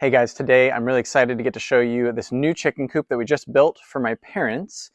Hey guys, today I'm really excited to get to show you this new chicken coop that we just built for my parents.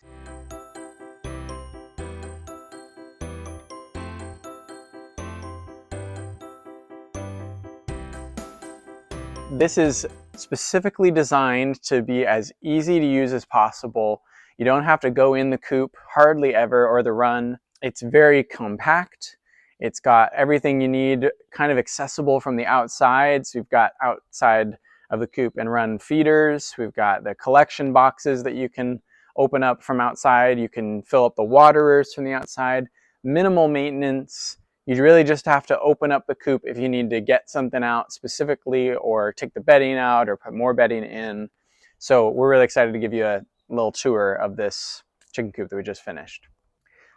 This is specifically designed to be as easy to use as possible. You don't have to go in the coop hardly ever, or the run. It's very compact. It's got everything you need kind of accessible from the outside. So we've got outside of the coop and run feeders. We've got the collection boxes that you can open up from outside. You can fill up the waterers from the outside. Minimal maintenance. You really just have to open up the coop if you need to get something out specifically, or take the bedding out, or put more bedding in. So we're really excited to give you a little tour of this chicken coop that we just finished.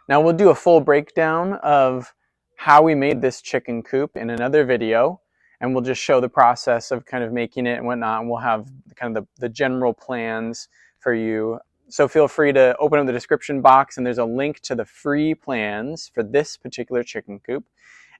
Now we'll do a full breakdown of how we made this chicken coop in another video, and we'll just show the process of kind of making it and whatnot, and we'll have kind of the general plans for you. So feel free to open up the description box, and there's a link to the free plans for this particular chicken coop,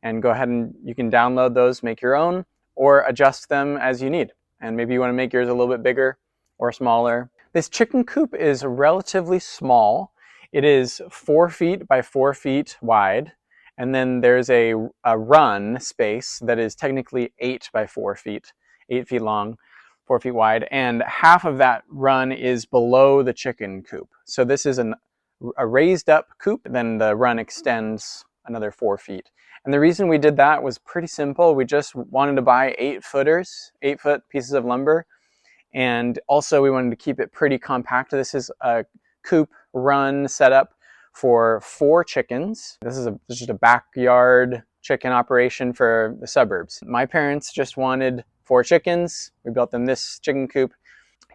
and go ahead and you can download those, make your own, or adjust them as you need. And maybe you want to make yours a little bit bigger or smaller. This chicken coop is relatively small. It is 4 feet by 4 feet wide, and then there's a run space that is technically 8 by 4 feet, 8 feet long, 4 feet wide, and half of that run is below the chicken coop. So this is a raised up coop, then the run extends another 4 feet. And the reason we did that was pretty simple. We just wanted to buy 8-footers, 8-foot pieces of lumber, and also we wanted to keep it pretty compact. This is a coop run setup for 4 chickens. This is just a backyard chicken operation for the suburbs. My parents just wanted 4 chickens. We built them this chicken coop.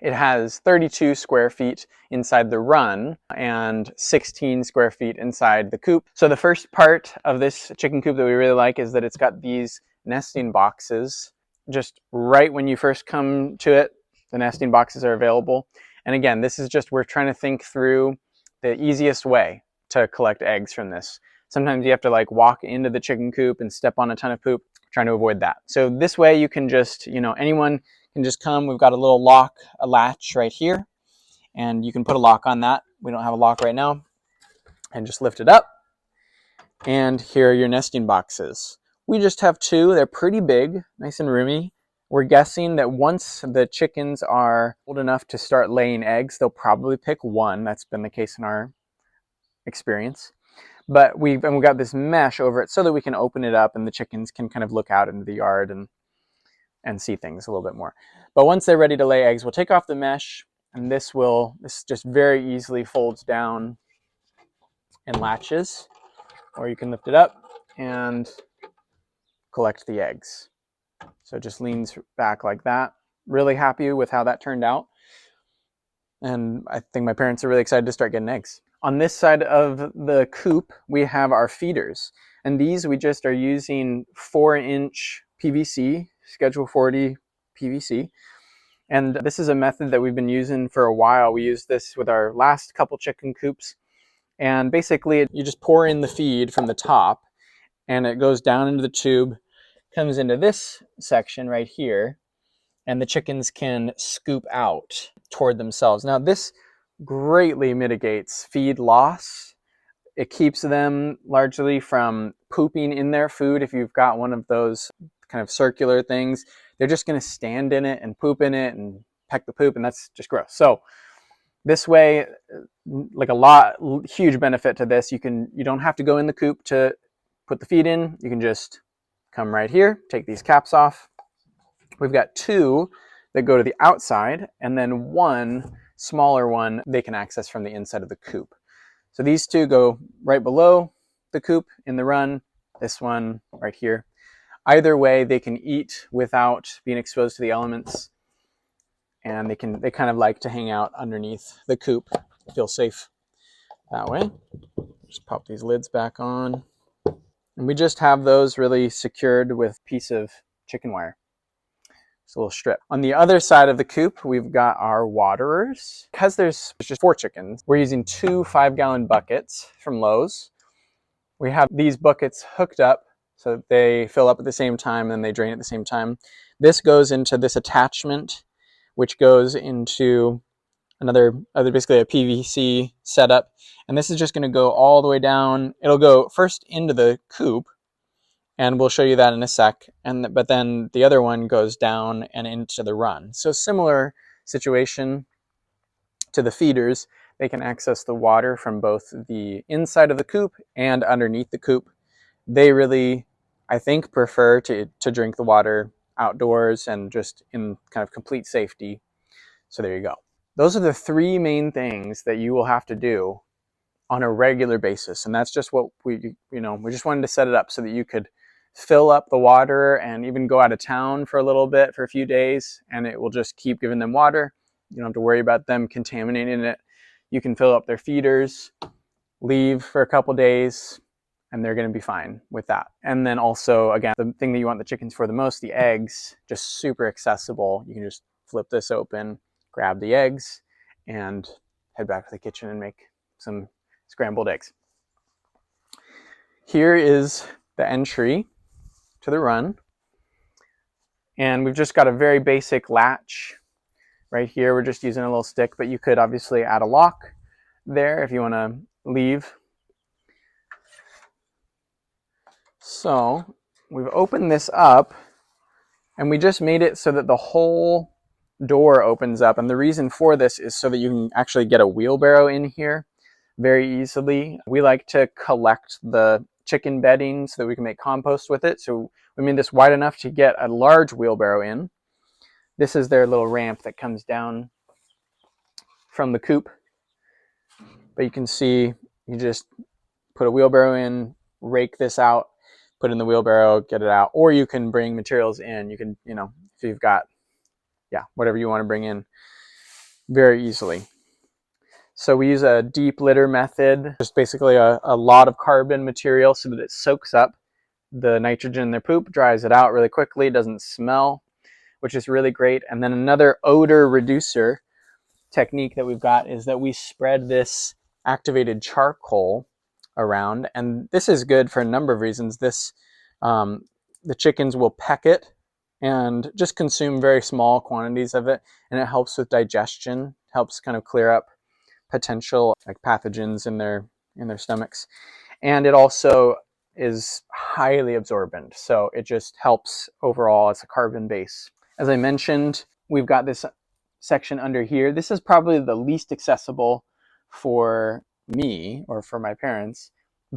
It has 32 square feet inside the run and 16 square feet inside the coop. So the first part of this chicken coop that we really like is that it's got these nesting boxes. Just right when you first come to it, the nesting boxes are available. And again, this is just, we're trying to think through the easiest way to collect eggs from this. Sometimes you have to like walk into the chicken coop and step on a ton of poop. Trying to avoid that. So this way you can just, anyone can just come. We've got a little a latch right here, and you can put a lock on that. We don't have a lock right now. And just lift it up. And here are your nesting boxes. We just have 2. They're pretty big, nice and roomy. We're guessing that once the chickens are old enough to start laying eggs, they'll probably pick 1. That's been the case in our experience. But we've got this mesh over it so that we can open it up and the chickens can kind of look out into the yard and see things a little bit more. But once they're ready to lay eggs, we'll take off the mesh, and this just very easily folds down and latches, or you can lift it up and collect the eggs. So it just leans back like that. Really happy with how that turned out. And I think my parents are really excited to start getting eggs. On this side of the coop, we have our feeders. And these we just are using 4-inch PVC, Schedule 40 PVC. And this is a method that we've been using for a while. We used this with our last couple chicken coops. And basically, you just pour in the feed from the top, and it goes down into the tube, comes into this section right here, and the chickens can scoop out toward themselves. Now this greatly mitigates feed loss. It keeps them largely from pooping in their food. If you've got one of those kind of circular things, they're just going to stand in it and poop in it and peck the poop, and that's just gross. So this way, like huge benefit to this, you don't have to go in the coop to put the feed in. You can just come right here, take these caps off. We've got 2 that go to the outside, and then 1 smaller one they can access from the inside of the coop. So these 2 go right below the coop in the run, this one right here. Either way, they can eat without being exposed to the elements, and they kind of like to hang out underneath the coop, feel safe that way. Just pop these lids back on, and we just have those really secured with a piece of chicken wire. It's a little strip. On the other side of the coop, we've got our waterers. Because there's just 4 chickens, we're using 2 5-gallon buckets from Lowe's. We have these buckets hooked up so that they fill up at the same time and they drain at the same time. This goes into this attachment, which goes into basically a PVC setup. And this is just going to go all the way down. It'll go first into the coop, and we'll show you that in a sec. But then the other one goes down and into the run. So similar situation to the feeders. They can access the water from both the inside of the coop and underneath the coop. They really, I think, prefer to drink the water outdoors and just in kind of complete safety. So there you go. Those are the three main things that you will have to do on a regular basis. And that's just what we just wanted to set it up so that you could fill up the water and even go out of town for a little bit, for a few days, and it will just keep giving them water. You don't have to worry about them contaminating it. You can fill up their feeders, leave for a couple days, and they're going to be fine with that. And then also, again, the thing that you want the chickens for the most, the eggs, just super accessible. You can just flip this open, grab the eggs, and head back to the kitchen and make some scrambled eggs. Here is the entry to the run. And we've just got a very basic latch right here. We're just using a little stick, but you could obviously add a lock there if you want to leave. So we've opened this up, and we just made it so that the whole door opens up. And the reason for this is so that you can actually get a wheelbarrow in here very easily. We like to collect the chicken bedding so that we can make compost with it. So we made this wide enough to get a large wheelbarrow in. This is their little ramp that comes down from the coop. But you can see, you just put a wheelbarrow in, rake this out, put in the wheelbarrow, get it out. Or you can bring materials in. You can, if you've got, whatever you want to bring in very easily. So we use a deep litter method, just basically a lot of carbon material so that it soaks up the nitrogen in their poop, dries it out really quickly, doesn't smell, which is really great. And then another odor reducer technique that we've got is that we spread this activated charcoal around. And this is good for a number of reasons. The chickens will peck it and just consume very small quantities of it. And it helps with digestion, helps kind of clear up potential like pathogens in their stomachs. And it also is highly absorbent, so it just helps overall as a carbon base. As I mentioned, we've got this section under here. This is probably the least accessible for me or for my parents,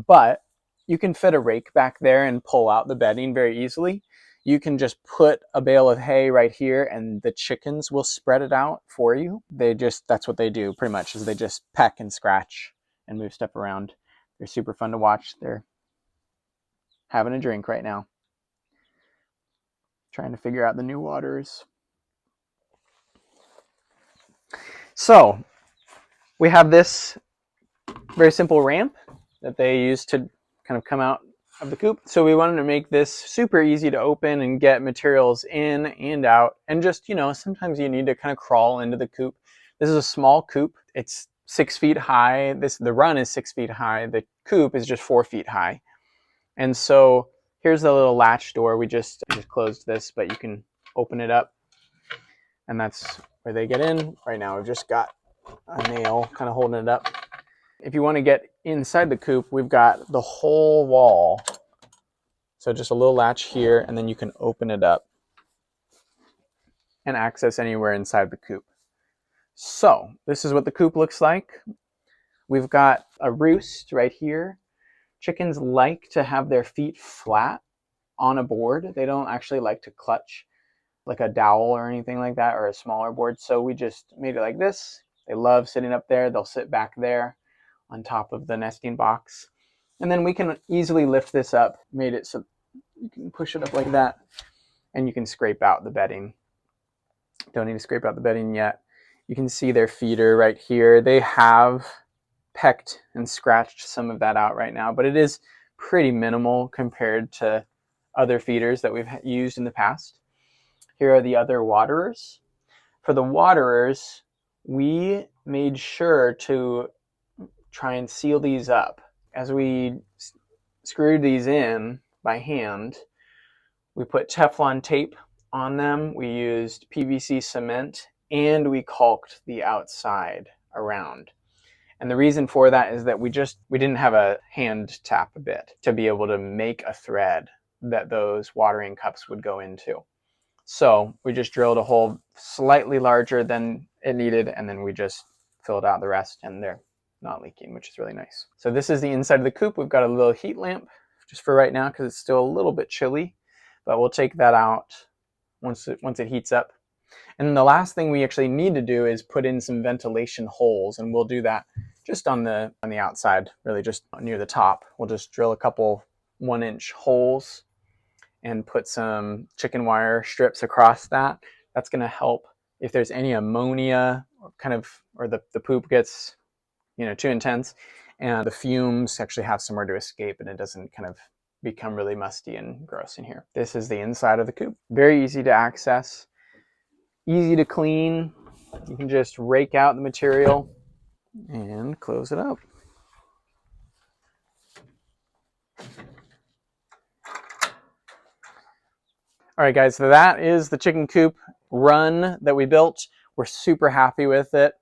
but you can fit a rake back there and pull out the bedding very easily. You can just put a bale of hay right here and the chickens will spread it out for you. That's what they do pretty much, is they just peck and scratch and move stuff around. They're super fun to watch. They're having a drink right now, trying to figure out the new waters. So we have this very simple ramp that they use to kind of come out of the coop. So we wanted to make this super easy to open and get materials in and out. And just, sometimes you need to kind of crawl into the coop. This is a small coop. It's 6 feet high. The run is 6 feet high. The coop is just 4 feet high. And so here's the little latch door. We just closed this, but you can open it up. And that's where they get in. Right now we've just got a nail kind of holding it up. If you want to get inside the coop, we've got the whole wall. So just a little latch here, and then you can open it up and access anywhere inside the coop. So this is what the coop looks like. We've got a roost right here. Chickens like to have their feet flat on a board. They don't actually like to clutch like a dowel or anything like that, or a smaller board. So we just made it like this. They love sitting up there. They'll sit back there on top of the nesting box. And then we can easily lift this up, made it so you can push it up like that, and you can scrape out the bedding. Don't need to scrape out the bedding yet. You can see their feeder right here. They have pecked and scratched some of that out right now, but it is pretty minimal compared to other feeders that we've used in the past. Here are the other waterers. For the waterers, we made sure to try and seal these up. As we screwed these in, by hand. We put Teflon tape on them, we used PVC cement, and we caulked the outside around. And the reason for that is that we didn't have a hand tap bit to be able to make a thread that those watering cups would go into. So we just drilled a hole slightly larger than it needed, and then we just filled out the rest, and they're not leaking, which is really nice. So this is the inside of the coop. We've got a little heat lamp just for right now because it's still a little bit chilly, but we'll take that out once it heats up. And then the last thing we actually need to do is put in some ventilation holes, and we'll do that just on the outside, really just near the top. We'll just drill a couple 1-inch holes and put some chicken wire strips across that. That's going to help if there's any ammonia or the poop gets too intense, and the fumes actually have somewhere to escape and it doesn't kind of become really musty and gross in here. This is the inside of the coop. Very easy to access, easy to clean. You can just rake out the material and close it up. All right, guys, so that is the chicken coop run that we built. We're super happy with it.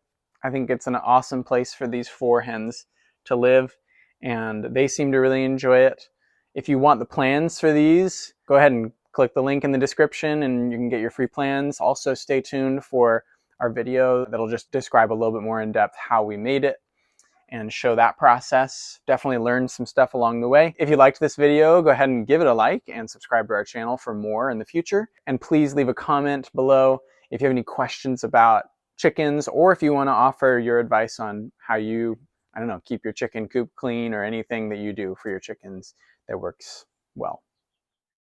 I think it's an awesome place for these 4 hens to live, and they seem to really enjoy it. If you want the plans for these, go ahead and click the link in the description and you can get your free plans. Also, stay tuned for our video that'll just describe a little bit more in depth how we made it and show that process. Definitely learned some stuff along the way. If you liked this video, go ahead and give it a like and subscribe to our channel for more in the future. And please leave a comment below if you have any questions about chickens, or if you want to offer your advice on how you, keep your chicken coop clean, or anything that you do for your chickens that works well.